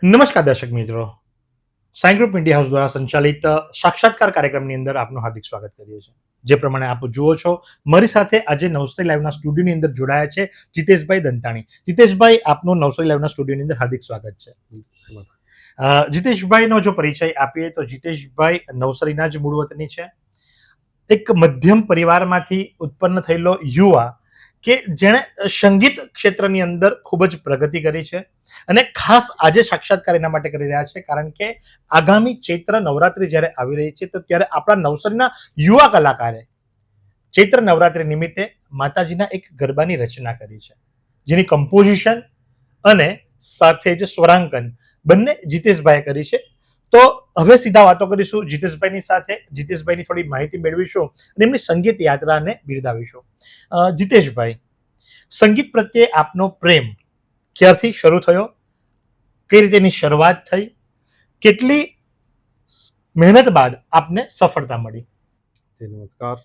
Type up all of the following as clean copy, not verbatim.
નમસ્કાર દર્શક મિત્રો, સાઈ ગ્રુપ મીડિયા હાઉસ દ્વારા સંચાલિત સાક્ષાત્કાર કાર્યક્રમની અંદર આપનું હાર્દિક સ્વાગત કરીએ છીએ। જે પ્રમાણે આપ જુઓ છો, મારી સાથે આજે નવસારી લાઈવના સ્ટુડિયોની અંદર જોડાયા છે જીતેશભાઈ દંતાણી। જીતેશભાઈ, આપનું નવસારી લાઈવના સ્ટુડિયોની અંદર હાર્દિક સ્વાગત છે। જીતેશભાઈનો જો પરિચય આપીએ તો જીતેશભાઈ નવસારીના જ મૂળ વતની છે। એક મધ્યમ પરિવારમાંથી ઉત્પન્ન થયેલો યુવા કે જેણે સંગીત ક્ષેત્રની અંદર ખૂબ જ પ્રગતિ કરી છે અને ખાસ આજે સાક્ષાત્કાર એના માટે કરી રહ્યા છે કારણ કે આગામી ચૈત્ર નવરાત્રી જ્યારે આવી રહી છે તો ત્યારે આપણા નવસારીના યુવા કલાકારે ચૈત્ર નવરાત્રી નિમિત્તે માતાજીના એક ગરબાની રચના કરી છે, જેની કમ્પોઝિશન અને સાથે જ સ્વરાંકન બંને જીતેશભાઈએ કરી છે। તો હવે સીધા વાતો કરીશું જીતેશભાઈની સાથે, જીતેશભાઈની થોડી માહિતી મેળવીશું અને એમની સંગીત યાત્રાને બિરદાવીશું। જીતેશભાઈ, સંગીત પ્રત્યે આપનો પ્રેમ ક્યારથી શરૂ થયો, કઈ રીતે એની શરૂઆત થઈ, કેટલી મહેનત બાદ આપને સફળતા મળી? નમસ્કાર,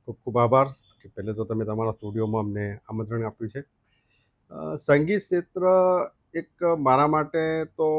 ખૂબ ખૂબ આભાર કે પહેલે તો તમે તમારા સ્ટુડિયોમાં અમને આમંત્રણ આપ્યું છે। સંગીત ક્ષેત્ર એક મારા માટે તો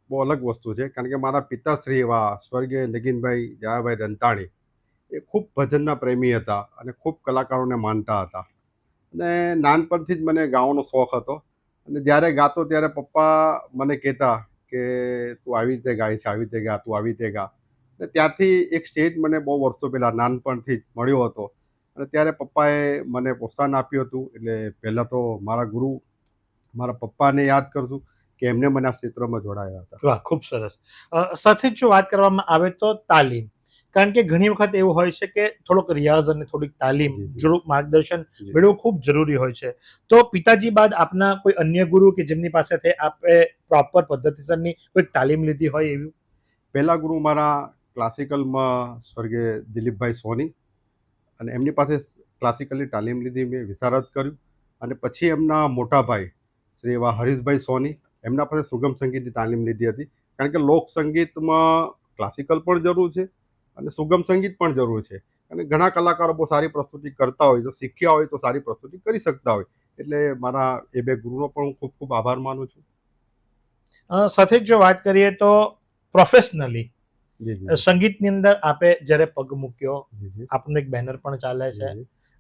બહુ અલગ વસ્તુ છે, કારણ કે મારા પિતાશ્રી એવા સ્વર્ગીય નગીનભાઈ જયાભાઈ દંતાણી એ ખૂબ ભજનના પ્રેમી હતા અને ખૂબ કલાકારોને માનતા હતા અને નાનપણથી જ મને ગાવાનો શોખ હતો અને જ્યારે ગાતો ત્યારે પપ્પા મને કહેતા કે તું આવી રીતે ગાય છે, આવી રીતે ગા, તું આવી રીતે ગા। અને ત્યાંથી એક સ્ટેજ મને બહુ વર્ષો પહેલાં નાનપણથી જ મળ્યો હતો અને ત્યારે પપ્પાએ મને પ્રોત્સાહન આપ્યું હતું। એટલે પહેલાં તો મારા ગુરુ મારા પપ્પાને યાદ કરશું કે એમને મને આ ક્ષેત્રમાં જોડાયા હતા। વાહ, ખૂબ સરસ। સાથે જ જો વાત કરવામાં આવે તો તાલીમ, કારણ કે ઘણી વખત એવું હોય છે કે થોડોક રિયાઝ અને થોડીક તાલીમ, થોડુંક માર્ગદર્શન મેળવવું ખૂબ જરૂરી હોય છે। તો પિતાજી બાદ આપના કોઈ અન્ય ગુરુ કે જેમની પાસેથી આપે પ્રોપર પદ્ધતિસરની કોઈ તાલીમ લીધી હોય એવી? પહેલા ગુરુ મારા ક્લાસિકલમાં સ્વર્ગીય દિલીપભાઈ સોની અને એમની પાસે ક્લાસિકલની તાલીમ લીધી, મેં વિશારદ કર્યું અને પછી એમના મોટા ભાઈ શ્રી એવા હરીશભાઈ સોની એમના પાસે સુગમ સંગીતની તાલીમ લીધી હતી, કારણ કે લોક સંગીતમાં ક્લાસિકલ પણ જરૂર છે અને સુગમ સંગીત પણ જરૂર છે અને ઘણા કલાકારો બહુ સારી પ્રસ્તુતિ કરતા હોય, જો શીખ્યા હોય તો સારી પ્રસ્તુતિ કરી શકતા હોય, એટલે મારા એ બે ગુરુનો પણ હું ખૂબ ખૂબ આભાર માનું છું। સાથે જ જો વાત કરીએ તો પ્રોફેશનલી સંગીતની અંદર આપે જ્યારે પગ મૂક્યો, આપનું એક બેનર પણ ચાલે છે,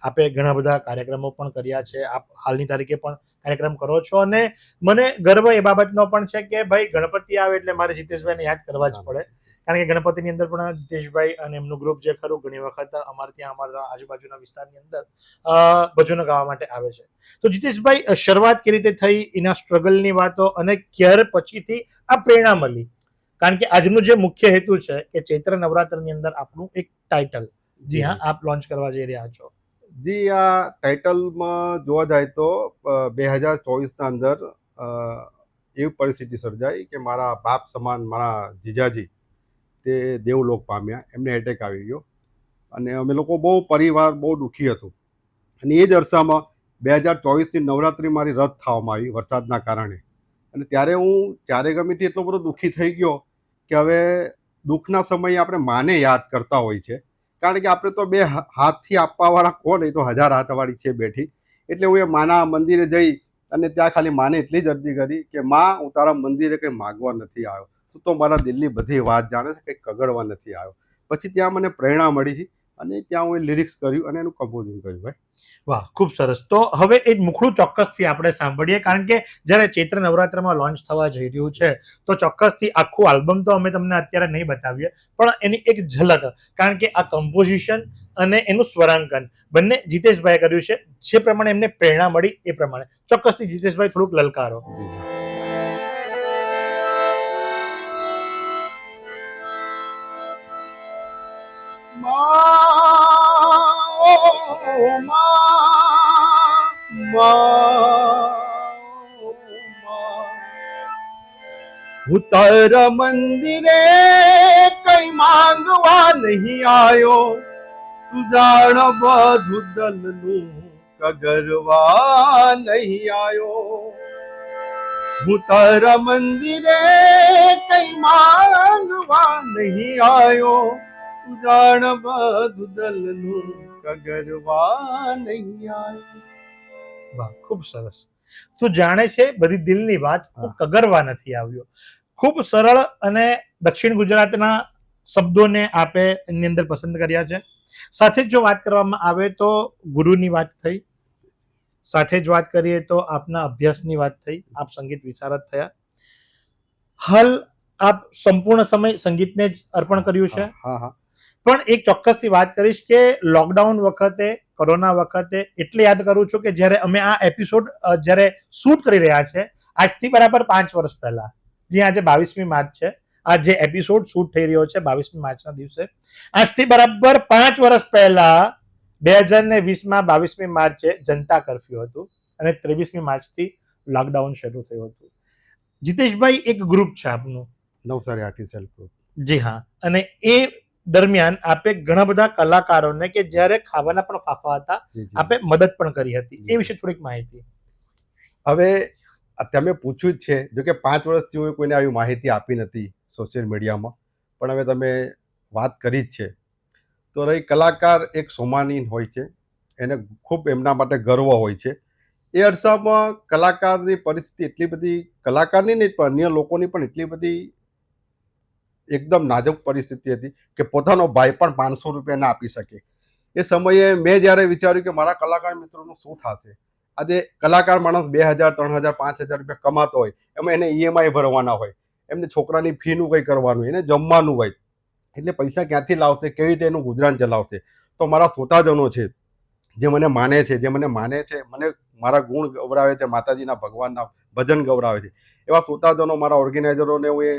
આપે ઘણા બધા કાર્યક્રમો પણ કર્યા છે, આપ હાલની તારીખે પણ કાર્યક્રમ કરો છો અને મને ગર્વ એ બાબતનો પણ છે કે ભાઈ ગણપતિ આવે એટલે મારે જીતેશભાઈને યાદ કરવા જ પડે, કારણ કે ગણપતિની અંદર પણ જીતેશભાઈ અને એમનું ગ્રુપ જે ખરું ઘણી વખત અમારે ત્યાં અમારા આજુબાજુના વિસ્તારની અંદર ભજનો ગાવા માટે આવે છે। તો જીતેશભાઈ, શરૂઆત કેવી રીતે થઈ, એના સ્ટ્રગલની વાતો અને ક્યારે પછીથી આ પ્રેરણા મળી, કારણ કે આજનું જે મુખ્ય હેતુ છે કે ચૈત્ર નવરાત્રની અંદર આપણું એક ટાઇટલ, જી હા, આપ લોન્ચ કરવા જઈ રહ્યા છો। જી, આ ટાઇટલમાં જોવા જાય તો 2024ના અંદર એવી પરિસ્થિતિ સર્જાઈ કે મારા બાપ સમાન મારા જીજાજી તે દેવલોક પામ્યા, એમને એટેક આવી ગયો અને અમે લોકો બહુ પરિવાર બહુ દુઃખી હતું અને એ જ અરસામાં 2024ની નવરાત્રિ મારી રદ થવામાં આવી વરસાદના કારણે અને ત્યારે હું ચારે ગમીથી એટલો બધો દુઃખી થઈ ગયો કે હવે દુઃખના સમયે આપણે માને યાદ કરતા હોય છે, કારણ કે આપણે તો બે હાથથી આપવાવાળા કોણ, એ તો 1000 હાથવાળી છે બેઠી। એટલે હું એ માના મંદિરે જઈ અને ત્યાં ખાલી માને એટલી જ અરજી કરી કે માં, હું તારા મંદિરે કંઈ માગવા નથી આવ્યો, તું તો મારા દિલની બધી વાત જાણે છે, કંઈ કગળવા નથી આવ્યો। પછી ત્યાં મને પ્રેરણા મળી છે અને ત્યાં હું એ લિરિક્સ કર્યું અને એનું કમ્પોઝિંગ કર્યું ભાઈ। વાહ, ખૂબ સરસ। તો હવે એ મુખડું ચોક્કસથી આપણે સાંભળીએ, કારણ કે જ્યારે ચૈત્ર નવરાત્રમાં લોન્ચ થવા જઈ રહ્યું છે તો ચોક્કસથી આખું આલ્બમ તો અમે તમને અત્યારે નહીં બતાવીએ, પણ એની એક ઝલક, કારણ કે આ કમ્પોઝિશન અને એનું સ્વરાંકન બંને જીતેશભાઈએ કર્યું છે। જે પ્રમાણે એમને પ્રેરણા મળી એ પ્રમાણે ચોક્કસથી જીતેશભાઈ થોડુંક લલકારો। હું તારા મંદિરે કઈ માંગવા નહીં આવ્યો, તું જાણ બધું દલનું કગરવા નહીં આવ્યો। હું તારા મંદિરે કઈ માંગવા નહીં આવ્યો, તું જાણ બધું દલનું કગરવા નહીં આવ્યો। વાહ, ખૂબ સરસ। તું જાણે છે બધી દિલની વાત, હું કગરવા નથી આવ્યો. ખૂબ સરળ અને દક્ષિણ ગુજરાતના શબ્દોને આપે એની અંદર પસંદ કર્યા છે. સાથે જ જો વાત કરવામાં આવે તો ગુરુની વાત થઈ, સાથે જ વાત કરીએ તો આપના અભ્યાસની વાત થઈ, આપ સંગીત વિશારદ થયા. હાલ આપ સંપૂર્ણ સમય સંગીતને જ અર્પણ કર્યું છે. હા હા. પણ એક ચોક્કસથી વાત કરીશ કે લોકડાઉન વખતે, કોરોના વખતે એટલે યાદ કરું છું કે જ્યારે અમે આ એપિસોડ જ્યારે શૂટ કરી રહ્યા છે આજથી બરાબર 5 વર્ષ પહેલા, જે આજે 22મી માર્ચ છે, આ જે એપિસોડ શૂટ થઈ રહ્યો છે 22મી માર્ચના દિવસે, આજથી બરાબર 5 વર્ષ પહેલા 2020માં 22મી માર્ચે જનતા કર્ફ્યુ હતું અને 23મી માર્ચથી લોકડાઉન શરૂ થયું હતું. જીતેશભાઈ, એક ગ્રુપ છે આપનું, નવસારી આર્ટિસ્ટ હેલ્પ ગ્રુપ. જી હા, અને એ દરમિયાન આપે ઘણા બધા કલાકારોને કે જ્યારે ખાવાના પણ ફાફા હતા આપે મદદ પણ કરી હતી, એ વિશે થોડીક માહિતી. હવે તમે પૂછ્યું જ છે, જો કે 5 વર્ષથી હું કોઈને આવી માહિતી આપી નથી સોશિયલ મીડિયામાં, પણ હવે તમે વાત કરી જ છે તો રહી કલાકાર એક સોમાનીન હોય છે, એને ખૂબ એમના માટે ગર્વ હોય છે. એ અરસામાં કલાકારની પરિસ્થિતિ એટલી બધી, કલાકારની નહીં પણ અન્ય લોકોની પણ એટલી બધી એકદમ નાજુક પરિસ્થિતિ હતી કે પોતાનો ભાઈ પણ 500 રૂપિયા ના આપી શકે. એ સમયે મેં જ્યારે વિચાર્યું કે મારા કલાકાર મિત્રોનું શું થશે. આજે કલાકાર માણસ 2000, 3000, 5000 રૂપિયા કમાતો હોય, એમાં એને ઈએમઆઈ ભરવાના હોય, એમને છોકરાની ફીનું કંઈ કરવાનું, એને જમવાનું હોય, એટલે પૈસા ક્યાંથી લાવશે, કેવી રીતે એનું ગુજરાન ચલાવશે. તો મારા શ્રોતાજનો છે જે મને માને છે, મને મારા ગુણ ગૌરાવે છે, માતાજીના ભગવાનના ભજન ગૌરાવે છે, એવા શ્રોતાજનો, મારા ઓર્ગેનાઇઝરોને હું એ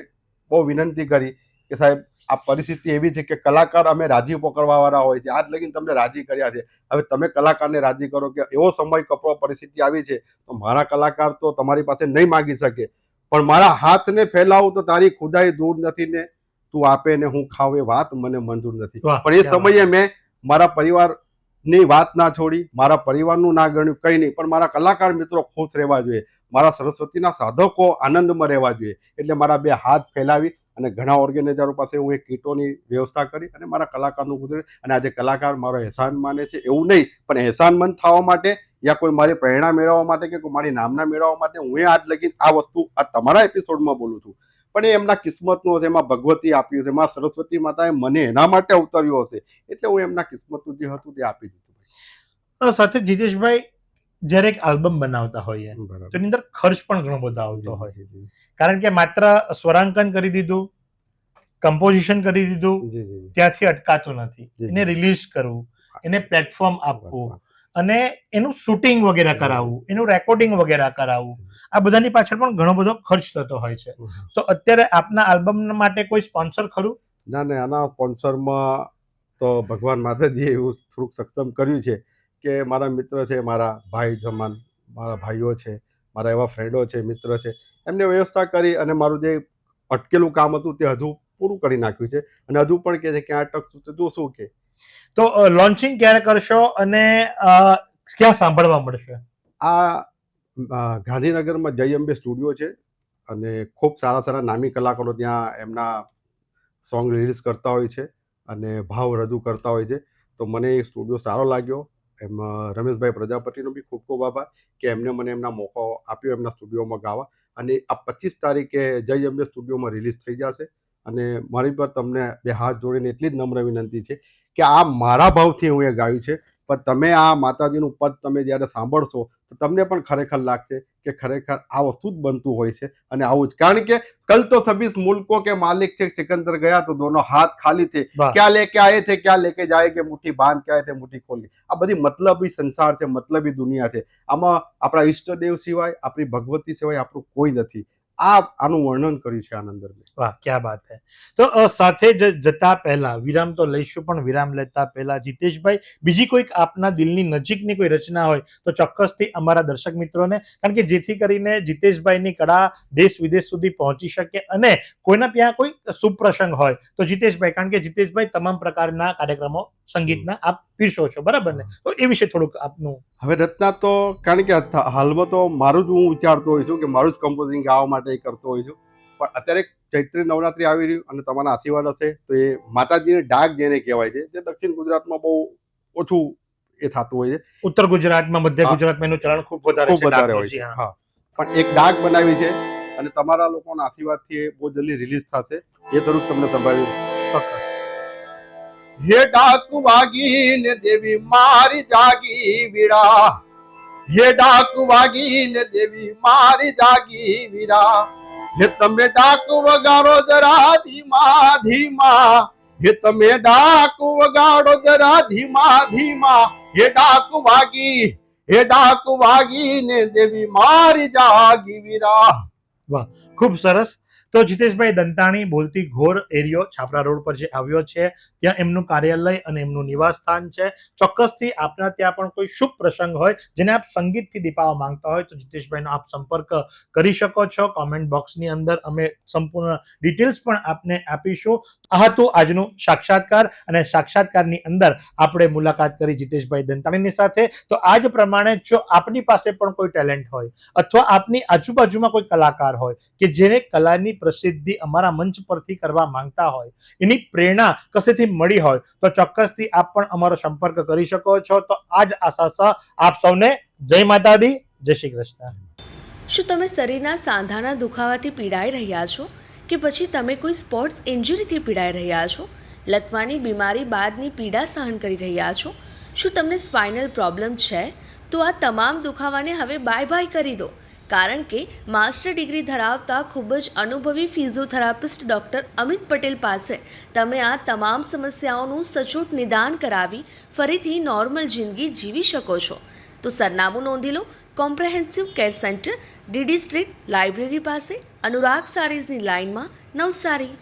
બહુ વિનંતી કરી કે સાહેબ આ પરિસ્થિતિ એવી છે કે કલાકાર અમે રાજી પકડવાવાળા હોય છે, આજ લગીને તમને રાજી કર્યા છે, હવે તમે કલાકારને રાજી કરો કે એવો સમય કપરો પરિસ્થિતિ આવી છે તો મારા કલાકાર તો તમારી પાસે નહીં માગી શકે, પણ મારા હાથને ફેલાવું તો તારી ખુદાઈ દૂર નથી ને તું આપે ને હું ખાવ એ વાત મને મંજૂર નથી. પણ એ સમયે મેં મારા પરિવારની વાત ના છોડી, મારા પરિવારનું ના ગણ્યું, કંઈ નહીં, પણ મારા કલાકાર મિત્રો ખુશ રહેવા જોઈએ, મારા સરસ્વતીના સાધકો આનંદમાં રહેવા જોઈએ, એટલે મારા 2 હાથ ફેલાવી અને ઘણા ઓર્ગેનાઇઝરો પાસે હું એક કીટોની વ્યવસ્થા કરી અને મારા કલાકારનું ગુજરે. અને આજે કલાકાર મારો એહસાન માને છે એવું નહીં, પણ એહસાનમંદ થવા માટે યા કોઈ મારી પ્રેરણા મેળવવા માટે કે કોઈ મારી નામના મેળવવા માટે હું આજ લગી આ વસ્તુ આ તમારા એપિસોડમાં બોલું છું, પણ એ એમના કિસ્મતનું હશે, એમાં ભગવતી આપ્યું છે, એમાં સરસ્વતી માતાએ મને એના માટે અવતર્યો હશે, એટલે હું એમના કિસ્મતનું જે હતું તે આપી દીધું. સાથે જીતેશભાઈ, જ્યારે એક આલ્બમ બનાવતા હોઈએ તો એની અંદર ખર્ચ પણ ઘણો બધો આવતો હોય, કારણ કે માત્ર સ્વરાંકન કરી દીધું, કમ્પોઝિશન કરી દીધું, ત્યાંથી અટકાતું નથી, એને રિલીઝ કરવું, એને પ્લેટફોર્મ આપવું અને એનું શૂટિંગ વગેરે કરાવવું, એનું રેકોર્ડિંગ વગેરે કરાવવું, આ બધાની પાછળ પણ ઘણો બધો ખર્ચ થતો હોય છે. તો અત્યારે આપના આલ્બમ માટે કોઈ સ્પોન્સર ખરું? ના, આના સ્પોન્સરમાં તો ભગવાન માતાજીએ એવું થોડુંક સક્ષમ કર્યું છે કે મારા મિત્ર છે, મારા ભાઈ સમાન, મારા ભાઈઓ છે, મારા એવા ફ્રેન્ડો છે, મિત્ર છે, એમને વ્યવસ્થા કરી અને મારું જે અટકેલું કામ હતું તે હજુ પૂરું કરી નાખ્યું છે અને હજુ પણ કહે છે કે આ અટકતું તો જો શું કે. તો લોન્ચિંગ ક્યારે કરશો અને ક્યાં સાંભળવા મળશે? આ ગાંધીનગરમાં જય અંબે સ્ટુડિયો છે અને ખૂબ સારા નામી કલાકારો ત્યાં એમના સોંગ રિલીઝ કરતા હોય છે અને ભાવ રજૂ કરતા હોય છે. તો મને એ સ્ટુડિયો સારો લાગ્યો. એમાં રમેશભાઈ પ્રજાપતિનો બી ખૂબ ખૂબ આભાર કે એમને મને એમના મોકો આપ્યો એમના સ્ટુડિયોમાં ગાવા. અને આ 25 તારીખે જય અંબે સ્ટુડિયોમાં રિલીઝ થઈ જશે. અને મારી પર તમને 2 હાથ જોડીને એટલી જ નમ્ર વિનંતી છે કે આ મારા ભાવથી હું એ ગાયું છે, પણ તમે આ માતાજીનું પદ તમે જ્યારે સાંભળશો તો તમને પણ ખરેખર લાગશે કે ખરેખર આ વસ્તુ જ બનતું હોય છે અને આવું જ. કારણ કે કલ તો સભી મુલ્કો કે માલિક थे, सिकंदर गया तो दोनों हाथ खाली थे, क्या लेके आए थे क्या लेके जाएंगे, मुट्ठी बांध के आए थे मुट्ठी खोली. આ બધી મતલબી સંસાર છે, મતલબી દુનિયા છે. આમાં આપણા ઈષ્ટદેવ સિવાય, આપણી ભગવતી સિવાય આપણું કોઈ નથી. આનું વર્ણન કર્યું છે આનંદરભાઈ. વાહ, ક્યા બાત હે. તો સાથે જ જતા પહેલા વિરામ તો લઈશું, પણ વિરામ લેતા પહેલા જીતેશભાઈ, બીજી કોઈક આપના દિલની નજીકની કોઈ રચના હોય તો ચોક્કસથી અમારા દર્શક મિત્રોને, કારણ કે જેથી કરીને જીતેશભાઈની કળા દેશ વિદેશ સુધી પહોંચી શકે અને કોઈના ત્યાં કોઈ શુભ પ્રસંગ હોય તો જીતેશભાઈ, કારણ કે જીતેશભાઈ તમામ પ્રકારના કાર્યક્રમો સંગીતના આપ પીરસો છો, બરાબર ને? તો એ વિશે થોડુંક આપનું. હવે રચના તો કારણ કે હાલમાં તો મારું જ હું વિચારતો હોઉં છું કે મારું જ કમ્પોઝિંગ ગાવા માટે કરતો હોઉં છું, પણ અત્યારે ચૈત્રી નવરાત્રી આવી રહ્યું અને તમારા આશીર્વાદ હશે તો એ માતાજીની ડાક જેને કહેવાય છે, જે દક્ષિણ ગુજરાતમાં બહુ ઓછું એ થતું હોય છે. ઉત્તર ગુજરાતમાં, મધ્ય હા. ગુજરાતમાં એનું ચલણ ખૂબ વધારે ખૂબ છે વધારે ડાકનું. હોય જી છે. હા. હા, પણ એક ડાક બનાવી છે અને તમારા લોકોના આશીર્વાદથી એ બહુ જલ્દી રિલીઝ થશે. એ જરૂર તમને સંભાળ્યું. ચોક્કસ. હે ડાક વાગીને દેવી મારી જાગી વીરા, હે ડાક વાગીને દેવી મારી જાગી વીરા, હે તમે ડાક વગાડો જરા ધીમા ધીમા, હે તમે ડાક વગાડો જરા ધીમા ધીમા, હે ડાક વાગીને દેવી મારી જાગી વીરા. ખૂબ સરસ. તો જીતેશભાઈ દંતાણી બોલતી ઘોર એરિયો છાપરા રોડ પર જે આવ્યો છે ત્યાં એમનું કાર્યાલય અને એમનું નિવાસ સ્થાન છે. ચોક્કસથી આપના ત્યાં પણ કોઈ શુભ પ્રસંગ હોય જેને આપ સંગીતથી દીપાવવા માંગતા હોય તો જીતેશભાઈનો આપ સંપર્ક કરી શકો છો. કોમેન્ટ બોક્સની અંદર અમે સંપૂર્ણ ડિટેલ્સ પણ આપને આપીશું. આ હતું આજનું સાક્ષાત્કાર અને સાક્ષાત્કારની અંદર આપણે મુલાકાત કરી જીતેશભાઈ દંતાણીની સાથે. તો આ જ પ્રમાણે જો આપની પાસે પણ કોઈ ટેલેન્ટ હોય અથવા આપની આજુબાજુમાં કોઈ કલાકાર હોય કે જેને કલાની પ્રસિદ્ધિ અમારા મંચ પરથી કરવા માંગતા હોય, એની પ્રેરણા કશેથી મળી હોય તો ચોક્કસથી આપ પણ અમારો સંપર્ક કરી શકો છો. તો આ જ આશા આપ સૌને જય માતા દી, જય શ્રી કૃષ્ણ. શું તમે શરીરના સાંધાના દુખાવાથી પીડાઈ રહ્યા છો કે પછી તમે કોઈ સ્પોર્ટ્સ ઇન્જરીથી પીડાઈ રહ્યા છો? લકવાની બીમારી બાદની પીડા સહન કરી રહ્યા છો? શું તમને સ્પાઇનલ પ્રોબ્લેમ છે? તો આ તમામ દુખાવાને હવે બાય બાય કરી દો, કારણ કે માસ્ટર ડિગ્રી ધરાવતા ખૂબ જ અનુભવી ફિઝિયોથેરાપિસ્ટ ડૉક્ટર અમિત પટેલ પાસે તમે આ તમામ સમસ્યાઓનું સચોટ નિદાન કરાવી ફરીથી નોર્મલ જિંદગી જીવી શકો છો. તો સરનામું નોંધી લો. Comprehensive care centre, DD street, library પાસે, અનુરાગ સારીઝની લાઇનમાં, નવસારી.